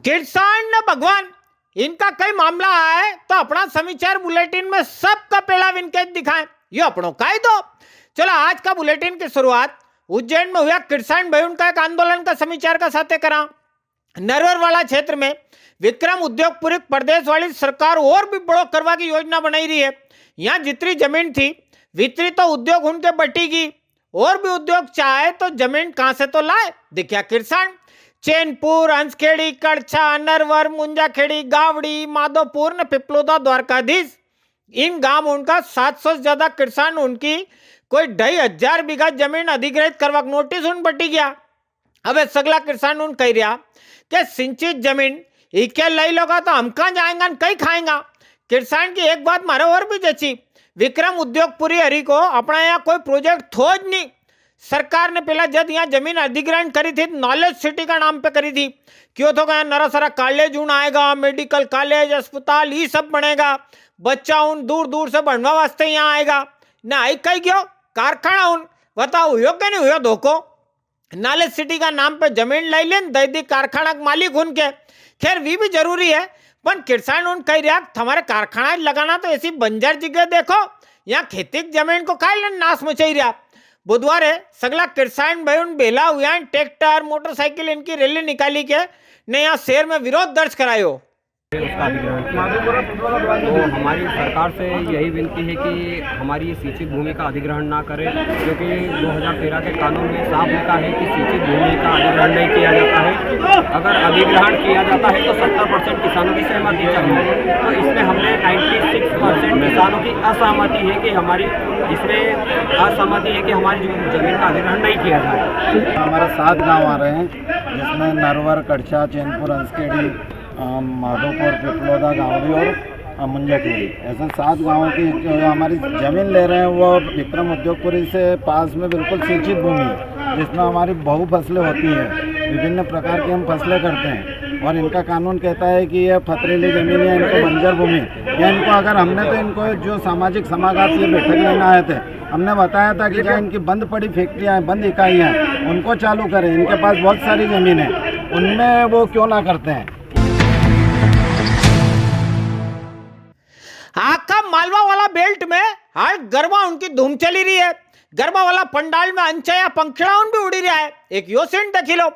किसान न भगवान, इनका कई मामला है तो अपना समाचार बुलेटिन में सबका पहला विनकेज दिखाएं, ये अपनों का ही तो। चलो आज का बुलेटिन की शुरुआत उज्जैन में हुआ किसान भाइयों का एक आंदोलन का समाचार का साथ करा। नरवर वाला क्षेत्र में विक्रम उद्योगपुरी प्रदेश वाली सरकार और भी बड़ो करवा की योजना बनाई रही है। यहाँ जितनी जमीन थी वितरी तो उद्योग उनके बटीगी, और भी उद्योग चाहे तो जमीन कहां से तो लाए। दिखा किसान चैनपुर, हंसखेड़ी, कड़छा, नरवर, मुंजाखेड़ी, गावड़ी, माधोपुर ने पिपलोदा, द्वारकाधीश, इन गांव उनका 700 से ज्यादा किसान उनकी कोई 2,500 बीघा जमीन अधिग्रहित करवा नोटिस उन बटी गया। अब सगला किसान उन कह रहा कि सिंचित जमीन इके लई लोगा तो हम कहाँ जाएंगा, कहीं खाएंगा। किसान की एक बात मारे और भी जची, विक्रम उद्योगपुरी हरी को अपना यहाँ कोई प्रोजेक्ट थो ज नहीं। सरकार ने पहला जब यहाँ जमीन अधिग्रहण करी थी नॉलेज सिटी का नाम पे करी थी, क्यों तो क्या नरा सारा कॉलेज उन आएगा, मेडिकल कॉलेज, अस्पताल ये सब बनेगा, बच्चा उन दूर दूर से बनवा वास्ते यहाँ आएगा ना। आई कही गयो कारखाना उन बताओ हुयो क्या नहीं हुयो धोखो। नॉलेज सिटी का नाम पे जमीन लाई लेन दे दी कारखाना मालिक उनके। खैर वी भी जरूरी है, पर किसान उन कह रहा हमारे कारखाना लगाना तो ऐसी बंजर जगह देखो, यहाँ खेती की जमीन को खाई लेन नाश मचाई रहा। बुधवार है सगला किसान भाई उन बेला हुआ ट्रैक्टर मोटरसाइकिल इनकी रैली निकाली के ने यहाँ शहर में विरोध दर्ज करायो। उसका अधिग्रहण किया। तो हमारी सरकार से यही विनती है कि हमारी सिंचित भूमि का अधिग्रहण ना करें, क्योंकि 2013 के कानून में साफ लिखा है कि सिंचित भूमि का अधिग्रहण नहीं किया जाता है। अगर अधिग्रहण किया जाता है तो 70% किसानों की सहमति चाहिए। तो इसमें हमने 96% किसानों की असहमति है कि हमारी इसमें असहमति है कि हमारी जमीन का अधिग्रहण नहीं किया जाए। हमारे 7 गांव आ रहे हैं, जिसमें नरवर, कड़छा, चैनपुर, हंसखेड़ी, माधोपुर, पिपलोदा, गावड़ी और मुंजाखेड़ी, ऐसे 7 गांवों की जो हमारी ज़मीन ले रहे हैं वो विक्रम उद्योगपुरी से पास में बिल्कुल सिंचित भूमि है, जिसमें हमारी बहु फसलें होती हैं, विभिन्न प्रकार की हम फसलें करते हैं। और इनका कानून कहता है कि ये पथरीली ज़मीन है, इनको बंजर भूमि या इनको अगर हमने तो इनको जो सामाजिक समागम ये बैठक लेने आए थे, हमने बताया था कि जहाँ इनकी बंद पड़ी फैक्ट्रियाँ हैं, बंद इकाइयाँ हैं, उनको चालू करें। इनके पास बहुत सारी ज़मीन है, उनमें वो क्यों ना करते हैं। आका मालवा वाला बेल्ट में हर गरबा उनकी धूम चली रही है। गरबा वाला पंडाल में अंचया पंखड़ा उन भी उड़ी रहा है। एक यो सीन देखी लो,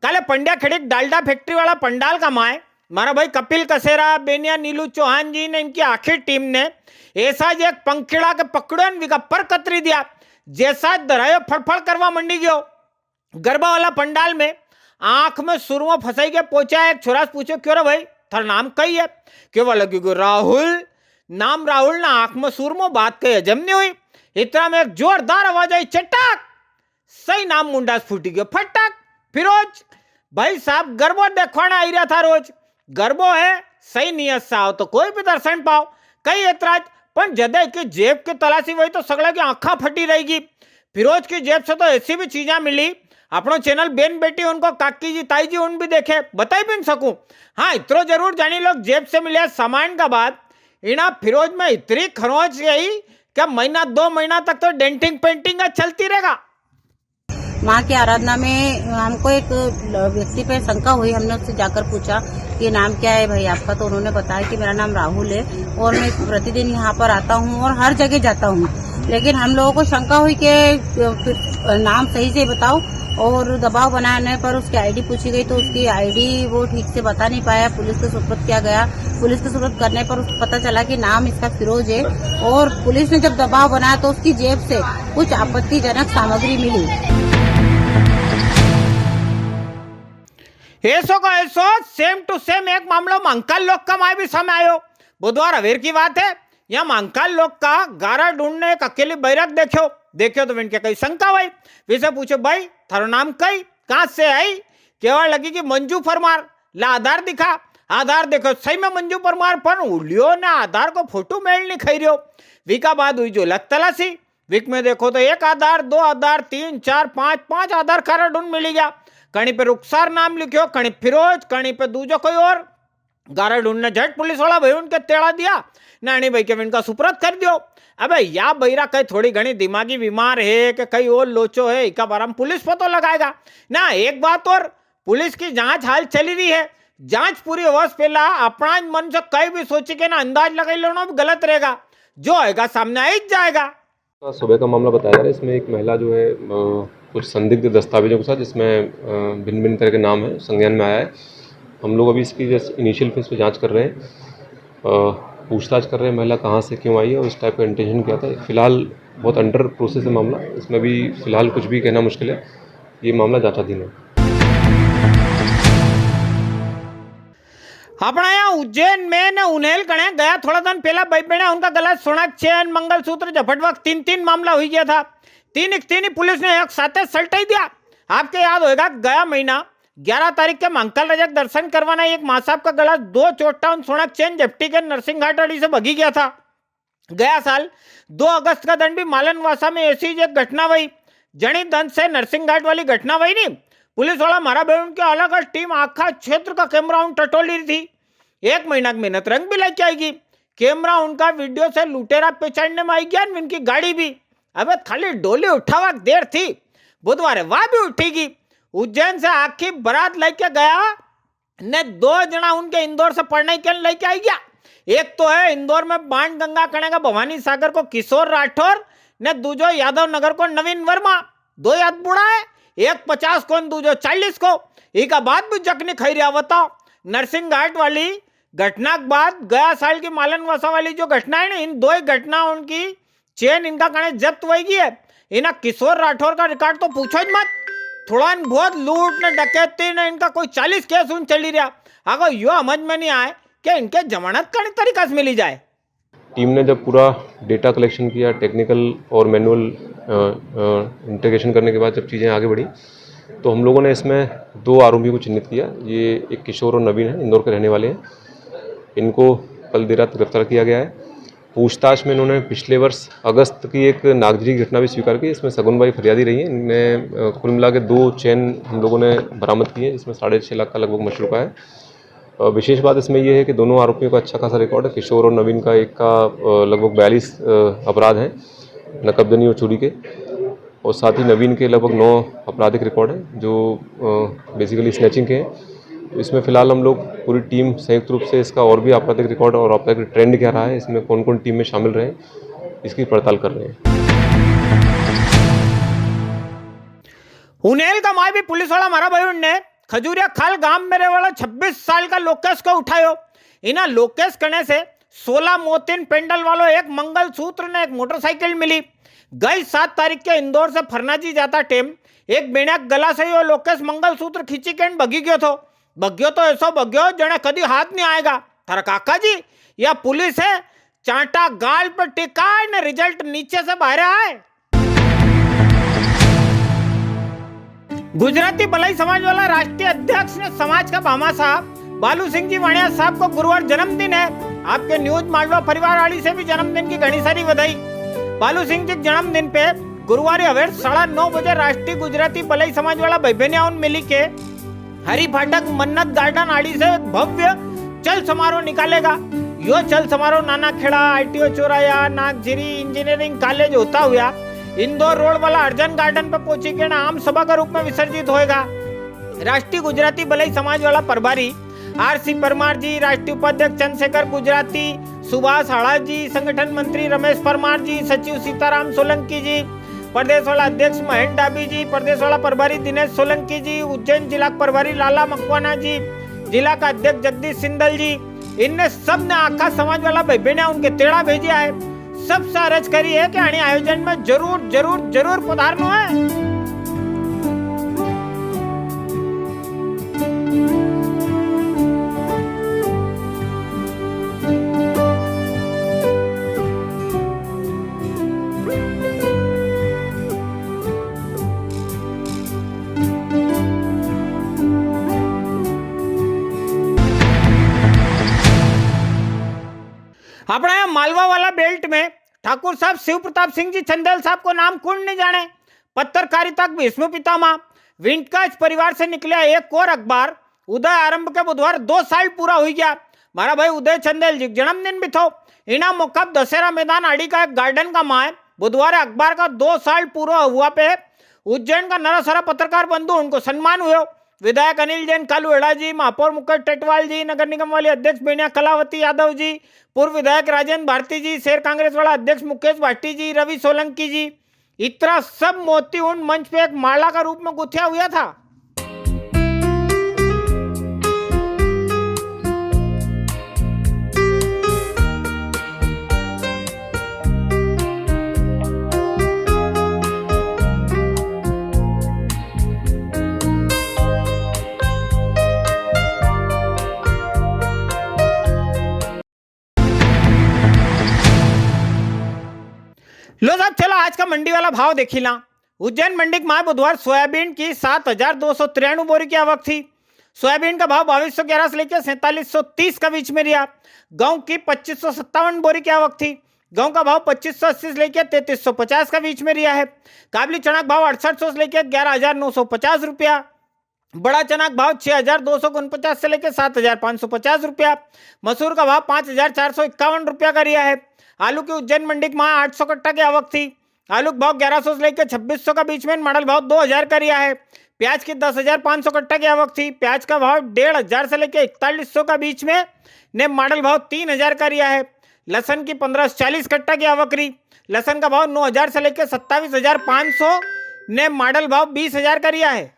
काले पंड्या खेड़ी डालडा फैक्ट्री वाला पंडाल का माए मारा भाई कपिल कसेरा, बेनिया नीलू चौहान जी ने इनकी आखिर टीम ने ऐसा एक पंखड़ा के पकड़ो विगप्पर कतरी दिया, जैसा दरायो फड़फड़ करवा मंडी गयो। गरबा वाला पंडाल में आंख में सुरमो फंसाई के पहुंचा एक छोरा से पूछो क्यों रे भाई थारा नाम कही है, क्यों वाला क्यों राहुल, नाम राहुल ना आंख में सुरमो बात कही हजम नहीं हुई। इतना में एक जोरदार आवाज आई, चटाक, सही नाम मुंडा फूटी गयो फटाक। फिरोज भाई साहब गरबो देखवाना आई रहा था रोज, गरबो है सही नियत से आओ तो कोई भी दर्शन पाओ, कई ऐतराज, पर जदे की जेब की तलाशी हुई तो सगला की आंखा फटी रहेगी। फिरोज की जेब से तो ऐसी भी चीजें मिली, अपनो चैनल बेन बेटी उनको काकी जी ताई जी उन भी देखे, बताई भी नहीं सकूं। हाँ इतरो जरूर जानी लोग जेब से मिले सामान का बाद इना फिरोज में इतनी खरोच गई कि महीना 2 महीना तक तो डेंटिंग पेंटिंग चलती रहेगा। माँ की आराधना में हमको एक व्यक्ति पे शंका हुई, हमने उससे जाकर पूछा कि नाम क्या है भाई आपका, तो उन्होंने बताया कि मेरा नाम राहुल है और मैं प्रतिदिन यहाँ पर आता हूँ और हर जगह जाता हूँ। लेकिन हम लोगों को शंका हुई कि नाम सही से बताओ, और दबाव बनाने पर उसकी आईडी पूछी गई तो उसकी आईडी वो ठीक से बता नहीं पाया। पुलिस को सुपुर्द किया गया, पुलिस को सुपुर्द करने पर उसको पता चला कि नाम इसका फिरोज है, और पुलिस ने जब दबाव बनाया तो उसकी जेब से कुछ आपत्तिजनक सामग्री मिली। ऐसो का ऐसो सेम टू सेम एक मामला मंकाल लोग का माए भी समय आयो। बुधवार अवेर की बात है, यहाँ मंकाल लोग का गारा ढूंढने एक अकेली बैरक देखो तो इनके कई शंका हुई। विसे पूछो भाई थारो नाम कई, कहां से आई, केवल लगी कि मंजू परमार, ला आधार दिखा, आधार देखो सही में मंजू परमार, पर उलियो ने आधार को फोटो मेल नहीं खाई रहो। विका बाद हुई जो लग तलाशी, विक में देखो तो 1 आधार, 2 आधार, 3, 4, 5 आधार कार्ड ढूंढ मिली गया। कहीं पे रुखसार नाम लिखो, कहीं फिरोज, कहीं पे दूजो कोई और। गारा ढूंढने झट पुलिस वाला भाई उनके तेड़ा दिया, नानी भाई के इनका सुपुर्द कर दियो। अबे या बैरा कहीं थोड़ी घनी दिमागी बीमार है कि कहीं और लोचो है, इका बारे में पुलिस पतो लगाएगा ना। एक बात और, पुलिस की जांच हाल चली रही है, जांच पूरी होने से पहला अपना मन से कहीं भी सोची के ना अंदाज लगा लेना भी गलत रहेगा, जो आएगा सामने आ ही जाएगा। सुबह का मामला बताया जा रहा है। इसमें एक महिला जो है कुछ संदिग्ध दस्तावेजों के साथ, जिसमें भिन्न भिन्न तरह के नाम है, संज्ञान में आया है। हम लोग अभी इसकी जैसे इनिशियल फेज पे जांच कर रहे हैं, पूछताछ कर रहे हैं महिला कहाँ से क्यों आई है और इस टाइप का इंटेंशन क्या था। फिलहाल बहुत अंडर प्रोसेस है मामला, इसमें भी फिलहाल कुछ भी कहना मुश्किल है। ये मामला जांचाधीन है। अपना यहाँ उज्जैन में ने उन्हेल कणे गया थोड़ा दिन पहला भाई बहने उनका गला सोना चेन मंगलसूत्र झपट वक्त तीन मामला हुई गया था। तीन ही पुलिस ने एक साथ सलटाई दिया। आपके याद होगा गया महीना 11 तारीख के मंगल रजक दर्शन करवाना एक माँ साहब का गला 2 चोटाउन सोना चेन झपटी के नरसिंह घाट वाली से भगी गया था। गया साल 2 अगस्त का दिन भी मालनवासा में ऐसी एक घटना हुई, जनी दंत से नरसिंह घाट वाली घटना हुई नहीं। पुलिस वाला मारा बहन की अलग अलग टीम आखा क्षेत्र का कैमरा उन टटोली थी। 1 महीना की मेहनत रंग भी लेके आएगी। कैमरा उनका वीडियो से लुटेरा पहचानने में आई गया, उनकी गाड़ी भी। अब खाली डोली उठावा देर थी, बुधवार वह भी उठेगी। उज्जैन से आखिर बारात लेके गया ने 2 जना उनके इंदौर से पढ़ने के लेके आई गया। एक तो है इंदौर में बाण गंगा कनेगा भवानी सागर को किशोर राठौर ने, दूजो यादव नगर को नवीन वर्मा। 2 याद बुढ़ा है, एक 50 को दूजो 40 को। एक बाद भी जखनी खाई रहा। बताओ नरसिंह घाट वाली घटना के बाद गया साल की मालनवासा वाली जो घटना है ना, इन 2 ही घटना उनकी चेन इनका कने जब्त होगी है। इना किशोर राठौर का रिकॉर्ड तो पूछो ही मत। थोड़ा बहुत लूट ने डकैती ने इनका कोई 40 केस उन चली रहा। अगर यो समझ में नहीं आए कि इनके जमानत कई तरीका से मिली जाए। टीम ने जब पूरा डेटा कलेक्शन किया, टेक्निकल और मैनुअल इंटीग्रेशन करने के बाद जब चीज़ें आगे बढ़ी, तो हम लोगों ने इसमें 2 आरोपी को चिन्हित किया। ये एक किशोर और नवीन है, इंदौर के रहने वाले हैं। इनको कल देर रात गिरफ्तार किया गया है। पूछताछ में इन्होंने पिछले वर्ष अगस्त की एक नागजरी घटना भी स्वीकार की। इसमें सगुनबाई फरियादी रही है। इनने कुल मिला के 2 चेन हम लोगों ने बरामद किए, जिसमें 6.5 लाख का लगभग मशरूका है। विशेष बात इसमें यह है कि दोनों आरोपियों का अच्छा खासा रिकॉर्ड है। किशोर और नवीन का एक का लगभग 42 अपराध हैं नकबजनी और चोरी के, और साथ ही नवीन के लगभग 9 आपराधिक रिकॉर्ड हैं जो बेसिकली स्नैचिंग के हैं। तो इसमें फिलहाल हम लोग पूरी टीम संयुक्त रूप से इसका और भी आपराधिक रिकॉर्ड और आपराधिक ट्रेंड क्या रहा है, इसमें कौन कौन टीम में शामिल रहे, इसकी पड़ताल कर रहे हैं। उन्हेल का माँ भी पुलिस वाला मारा भाई ने खजूरिया खाल गांव मेरे वाला 26 साल का लोकेश को उठायो। इना लोकेश करने से 16 मोतिन पेंडल वालों एक मंगलसूत्र ने एक मोटरसाइकिल मिली। गई 7 तारीख के इंदौर से फरनाजी जाता टेम एक बेणा गला से यो लोकेश मंगलसूत्र खींची के भगी गयो तो। बग्यो तो ऐसा बग्यो जने कदी हाथ नहीं आएगा। थारा काका जी या पुलिस है, चांटा गाल पर टिका ने रिजल्ट नीचे से बाहर आए। गुजराती भलाई समाज वाला राष्ट्रीय अध्यक्ष ने समाज का भामा साहब बालू सिंह जी वाणिया साहब को गुरुवार जन्मदिन है। आपके न्यूज मालवा परिवार वाली से भी जन्मदिन की घनी सारी बधाई। बालू सिंह जी जन्मदिन पे गुरुवार अवेर 9:30 बजे राष्ट्रीय गुजराती भलाई समाज वाला भाई बहनिया मिली के हरी फाटक मन्नत गार्डन आड़ी से भव्य चल समारोह निकालेगा। यो चल समारोह नाना खेड़ा, ITO चौराया, नागझिरी इंजीनियरिंग कॉलेज होता हुआ इंदौर रोड वाला अर्जन गार्डन पर पहुंची के आम सभा का रूप में विसर्जित होएगा। राष्ट्रीय गुजराती भलाई समाज वाला प्रभारी RC परमार जी, राष्ट्रीय उपाध्यक्ष चंद्रशेखर गुजराती, सुभाष हाड़ा जी, संगठन मंत्री रमेश परमार जी, सचिव सीताराम सोलंकी जी, प्रदेश वाला अध्यक्ष महेंद्र डाबी जी, प्रदेश वाला प्रभारी दिनेश सोलंकी जी, उज्जैन जिला प्रभारी लाला मकवाना जी, जिला का अध्यक्ष जगदीश सिंदल जी, इनने सब ने आखा समाज वाला भाई बहने उनके तेड़ा भेजा है। सबसे अर्ज करी है कि आने आयोजन में जरूर जरूर जरूर पधारना है। अपना यहाँ मालवा वाला बेल्ट में ठाकुर साहब शिव प्रताप सिंह जी चंदेल साहब को नाम कौन नहीं जाने। पत्रकारिता भीष्म पितामह विंटकाज परिवार से निकला एक और अखबार उदय आरंभ के बुधवार 2 साल पूरा हो गया। मारा भाई उदय चंदेल जी जन्मदिन भी थो। इना मौका दशहरा मैदान आड़ी का एक गार्डन का माँ है। बुधवार अखबार का 2 साल पूरा हुआ पे उज्जैन का नरा सारा पत्रकार बंधु उनको सम्मान हुए। विधायक अनिल जैन कालुएड़ा जी, महापौर मुकेश टेटवाल जी, नगर निगम वाले अध्यक्ष बेनिया कलावती यादव जी, पूर्व विधायक राजेंद्र भारती जी, शेर कांग्रेस वाला अध्यक्ष मुकेश भाटी जी, रवि सोलंकी जी, इतना सब मोतीउंड मंच पे एक माला का रूप में गुथया हुआ था। लो साहब, चलो आज का मंडी वाला भाव देखी ला। उज्जैन मंडी के माह बुधवार सोयाबीन की 7,293 बोरी की आवक थी। सोयाबीन का भाव 2211 से लेकर 4730 का बीच में रहा। गेहूं की 2557 बोरी की आवक थी। गेहूं का भाव 2580 से लेकर 3350 का बीच में रहा है। काबली चना का भाव 6800 से लेकर 11,950 रुपया। बड़ा चना का भाव 6,249 से लेकर 7,550 रुपया। मसूर का भाव 5,451 रुपया का रिया है। आलू की उज्जैन मंडी के माह 800 कट्टा की आवक थी। आलू का भाव 1100 से लेकर 2600 का बीच में, मॉडल भाव 2000 का रिया है। प्याज की 10,500 कट्टा की आवक थी। प्याज का भाव 1,500 से लेकर 4100 का बीच में ने, मॉडल भाव 3000 का रिया है। लहसन की 1540 कट्टा की आवक रही। लहसन का भाव 9000 से लेकर 27,500 ने, मॉडल भाव 20,000 का रिया है।